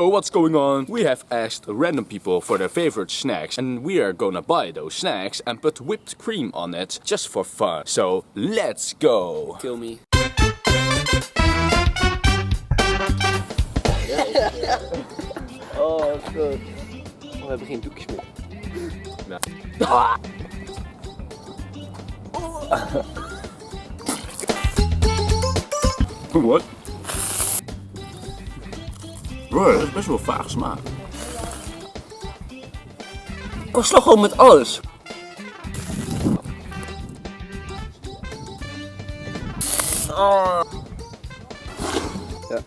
Oh, what's going on? We have asked random people for their favorite snacks and we are gonna buy those snacks and put whipped cream on it just for fun. So let's go! Kill me. Oh, dat is goed. Oh, we hebben geen doekjes meer. Nou. Wat? Bro, dat is best wel vaag smaak. Ik slag gewoon met alles. Oh. Ja.